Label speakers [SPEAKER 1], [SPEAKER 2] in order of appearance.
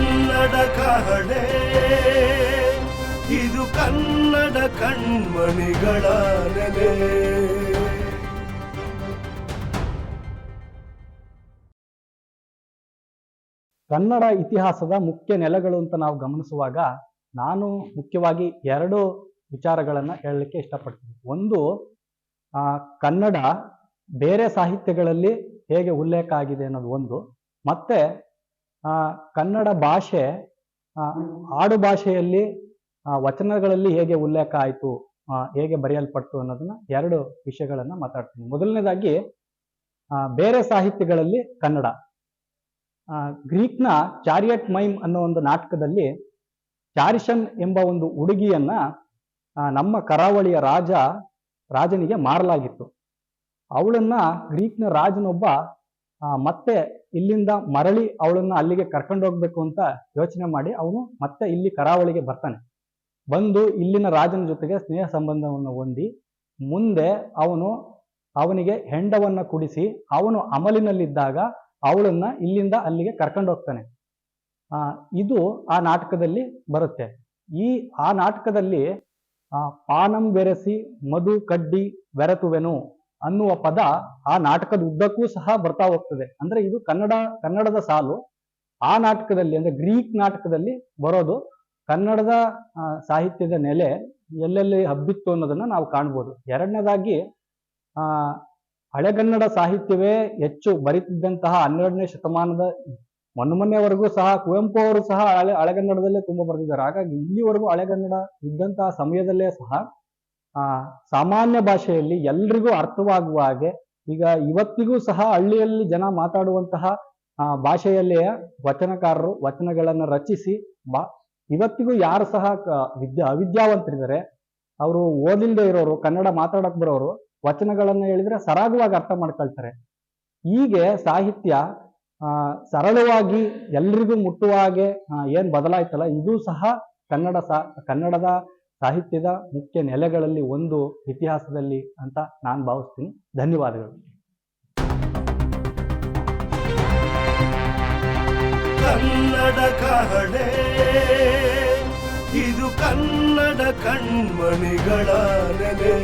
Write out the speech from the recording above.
[SPEAKER 1] ಕನ್ನಡ ಕಹಳೆ ಇದು ಕನ್ನಡ ಕಣ್ಮಣಿಗಳ ನೆಲೆ.
[SPEAKER 2] ಕನ್ನಡ ಇತಿಹಾಸದ ಮುಖ್ಯ ನೆಲೆಗಳು ಅಂತ ನಾವು ಗಮನಿಸುವಾಗ ನಾನು ಮುಖ್ಯವಾಗಿ ಎರಡು ವಿಚಾರಗಳನ್ನು ಹೇಳಲಿಕ್ಕೆ ಇಷ್ಟಪಡ್ತೀನಿ. ಒಂದು, ಕನ್ನಡ ಬೇರೆ ಸಾಹಿತ್ಯಗಳಲ್ಲಿ ಹೇಗೆ ಉಲ್ಲೇಖ ಆಗಿದೆ ಅನ್ನೋದು ಒಂದು, ಮತ್ತೆ ಕನ್ನಡ ಭಾಷೆ ಆಡು ಭಾಷೆಯಲ್ಲಿ ವಚನಗಳಲ್ಲಿ ಹೇಗೆ ಉಲ್ಲೇಖ ಆಯಿತು, ಹೇಗೆ ಬರೆಯಲ್ಪಡ್ತು ಅನ್ನೋದನ್ನ ಎರಡು ವಿಷಯಗಳನ್ನು ಮಾತಾಡ್ತೀನಿ. ಮೊದಲನೇದಾಗಿ ಬೇರೆ ಸಾಹಿತ್ಯಗಳಲ್ಲಿ ಕನ್ನಡ. ಗ್ರೀಕ್ನ ಚಾರಿಯಟ್ ಮೈಮ್ ಅನ್ನೋ ಒಂದು ನಾಟಕದಲ್ಲಿ ಚಾರಿಷನ್ ಎಂಬ ಒಂದು ಹುಡುಗಿಯನ್ನ ನಮ್ಮ ಕರಾವಳಿಯ ರಾಜನಿಗೆ ಮಾರಲಾಗಿತ್ತು. ಅವಳನ್ನ ಗ್ರೀಕ್ನ ರಾಜನೊಬ್ಬ ಮತ್ತೆ ಇಲ್ಲಿಂದ ಮರಳಿ ಅವಳನ್ನ ಅಲ್ಲಿಗೆ ಕರ್ಕೊಂಡು ಹೋಗ್ಬೇಕು ಅಂತ ಯೋಚನೆ ಮಾಡಿ ಅವನು ಮತ್ತೆ ಇಲ್ಲಿ ಕರಾವಳಿಗೆ ಬರ್ತಾನೆ. ಬಂದು ಇಲ್ಲಿನ ರಾಜನ ಜೊತೆಗೆ ಸ್ನೇಹ ಸಂಬಂಧವನ್ನು ಹೊಂದಿ ಮುಂದೆ ಅವನಿಗೆ ಹೆಂಡವನ್ನ ಕುಡಿಸಿ ಅವನು ಅಮಲಿನಲ್ಲಿದ್ದಾಗ ಅವಳನ್ನ ಇಲ್ಲಿಂದ ಅಲ್ಲಿಗೆ ಕರ್ಕೊಂಡು ಹೋಗ್ತಾನೆ. ಇದು ಆ ನಾಟಕದಲ್ಲಿ ಬರುತ್ತೆ. ಆ ನಾಟಕದಲ್ಲಿ ಪಾನಂ ಬೆರೆಸಿ ಮಧು ಕಡ್ಡಿ ಬೆರೆತುವೆನು ಅನ್ನುವ ಪದ ಆ ನಾಟಕದ ಉದ್ದಕ್ಕೂ ಸಹ ಬರ್ತಾ ಹೋಗ್ತದೆ. ಅಂದ್ರೆ ಇದು ಕನ್ನಡದ ಸಾಲು ಆ ನಾಟಕದಲ್ಲಿ, ಅಂದ್ರೆ ಗ್ರೀಕ್ ನಾಟಕದಲ್ಲಿ ಬರೋದು. ಕನ್ನಡದ ಸಾಹಿತ್ಯದ ನೆಲೆ ಎಲ್ಲೆಲ್ಲಿ ಹಬ್ಬಿತ್ತು ಅನ್ನೋದನ್ನ ನಾವು ಕಾಣ್ಬೋದು. ಎರಡನೇದಾಗಿ ಹಳೆಗನ್ನಡ ಸಾಹಿತ್ಯವೇ ಹೆಚ್ಚು ಬರೀತಿದ್ದಂತಹ 12ನೇ ಶತಮಾನದ ಮೊನ್ನೆವರೆಗೂ ಸಹ ಕುವೆಂಪು ಅವರು ಸಹ ಹಳೆಗನ್ನಡದಲ್ಲೇ ತುಂಬಾ ಬರೆದಿದ್ದಾರೆ. ಹಾಗಾಗಿ ಇಲ್ಲಿವರೆಗೂ ಹಳೆಗನ್ನಡ ಇದ್ದಂತಹ ಸಮಯದಲ್ಲೇ ಸಹ ಸಾಮಾನ್ಯ ಭಾಷೆಯಲ್ಲಿ ಎಲ್ರಿಗೂ ಅರ್ಥವಾಗುವ ಹಾಗೆ, ಈಗ ಇವತ್ತಿಗೂ ಸಹ ಹಳ್ಳಿಯಲ್ಲಿ ಜನ ಮಾತಾಡುವಂತಹ ಭಾಷೆಯಲ್ಲಿಯೇ ವಚನಕಾರರು ವಚನಗಳನ್ನು ರಚಿಸಿ ಇವತ್ತಿಗೂ ಯಾರು ಸಹ ಅವಿದ್ಯಾವಂತರಿದ್ದಾರೆ, ಅವರು ಓದಿಲ್ಲದೆ ಇರೋರು, ಕನ್ನಡ ಮಾತಾಡಕ್ ಬರೋರು ವಚನಗಳನ್ನು ಹೇಳಿದ್ರೆ ಸರಾಗವಾಗಿ ಅರ್ಥ ಮಾಡ್ಕೊಳ್ತಾರೆ. ಹೀಗೆ ಸಾಹಿತ್ಯ ಸರಳವಾಗಿ ಎಲ್ರಿಗೂ ಮುಟ್ಟುವ ಹಾಗೆ ಏನ್ ಬದಲಾಯ್ತಲ್ಲ, ಇದು ಸಹ ಕನ್ನಡದ ಸಾಹಿತ್ಯದ ಮುಖ್ಯ ನೆಲೆಗಳಲ್ಲಿ ಒಂದು ಇತಿಹಾಸದಲ್ಲಿ ಅಂತ ನಾನು ಭಾವಿಸ್ತೀನಿ. ಧನ್ಯವಾದಗಳು.
[SPEAKER 1] ಕನ್ನಡ ಕಹಳೆ ಇದು ಕನ್ನಡ ಕಣ್ಮಣಿಗಳ ನೆಲೆ.